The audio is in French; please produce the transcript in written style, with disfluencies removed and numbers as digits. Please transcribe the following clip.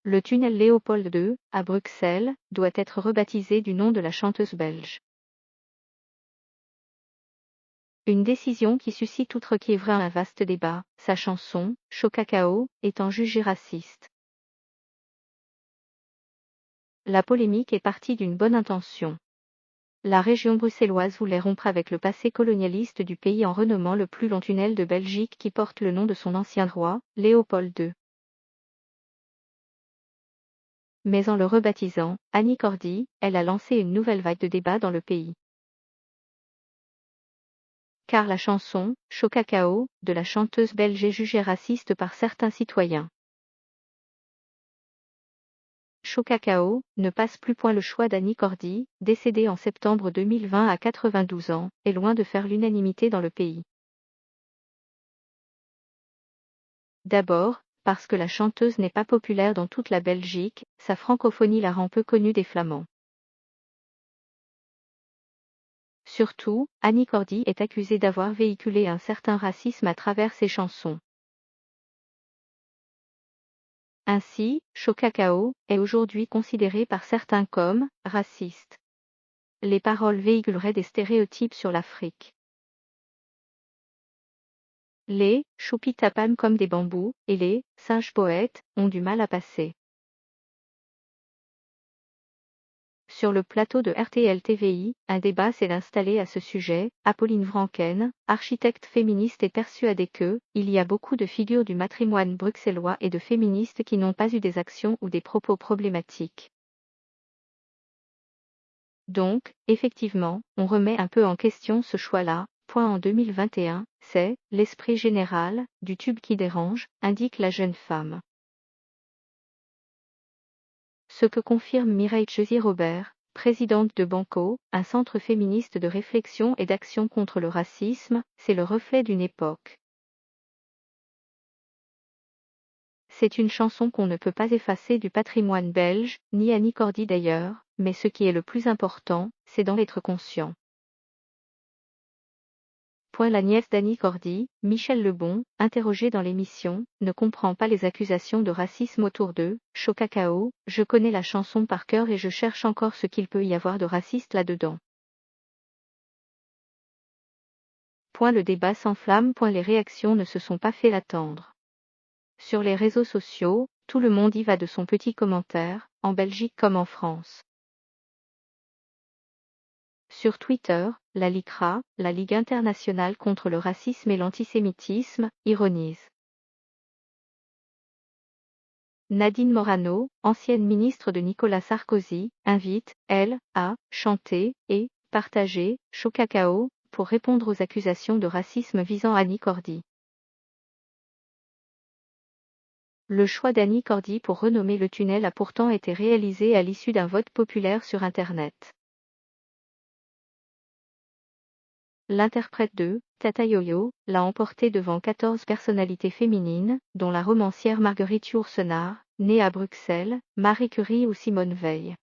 Le tunnel Léopold II, à Bruxelles, doit être rebaptisé du nom de la chanteuse belge. Une décision qui suscite outre qui est vrai un vaste débat, sa chanson, Chocacao, étant jugée raciste. La polémique est partie d'une bonne intention. La région bruxelloise voulait rompre avec le passé colonialiste du pays en renommant le plus long tunnel de Belgique qui porte le nom de son ancien roi, Léopold II. Mais en le rebaptisant, Annie Cordy, elle a lancé une nouvelle vague de débat dans le pays. Car la chanson, Chocacao, de la chanteuse belge est jugée raciste par certains citoyens. Chocacao ne passe plus point le choix d'Annie Cordy, décédée en septembre 2020 à 92 ans, est loin de faire l'unanimité dans le pays. D'abord, parce que la chanteuse n'est pas populaire dans toute la Belgique, sa francophonie la rend peu connue des Flamands. Surtout, Annie Cordy est accusée d'avoir véhiculé un certain racisme à travers ses chansons. Ainsi, Chocacao est aujourd'hui considéré par certains comme raciste. Les paroles véhiculeraient des stéréotypes sur l'Afrique. Les choupis tapent comme des bambous et les singes poètes ont du mal à passer. Sur le plateau de RTL-TVI, un débat s'est installé à ce sujet. Apolline Vrancken, architecte féministe, est persuadée que il y a beaucoup de figures du matrimoine bruxellois et de féministes qui n'ont pas eu des actions ou des propos problématiques. Donc, effectivement, on remet un peu en question ce choix-là. En 2021, c'est « l'esprit général » du tube qui dérange, indique la jeune femme. Ce que confirme Mireille Chesier-Robert, présidente de Banco, un centre féministe de réflexion et d'action contre le racisme, c'est le reflet d'une époque. C'est une chanson qu'on ne peut pas effacer du patrimoine belge, ni Annie Cordy d'ailleurs, mais ce qui est le plus important, c'est d'en être conscient. La nièce d'Annie Cordy, Michèle Lebon, interrogée dans l'émission, ne comprend pas les accusations de racisme autour de Chocacao. Je connais la chanson par cœur et je cherche encore ce qu'il peut y avoir de raciste là-dedans. Le débat s'enflamme. Les réactions ne se sont pas fait attendre. Sur les réseaux sociaux, tout le monde y va de son petit commentaire, en Belgique comme en France. Sur Twitter, la LICRA, la Ligue internationale contre le racisme et l'antisémitisme, ironise. Nadine Morano, ancienne ministre de Nicolas Sarkozy, invite, elle, à chanter et partager Chocacao pour répondre aux accusations de racisme visant Annie Cordy. Le choix d'Annie Cordy pour renommer le tunnel a pourtant été réalisé à l'issue d'un vote populaire sur Internet. L'interprète de Tata Yo-Yo l'a emporté devant 14 personnalités féminines, dont la romancière Marguerite Yourcenar, née à Bruxelles, Marie Curie ou Simone Veil.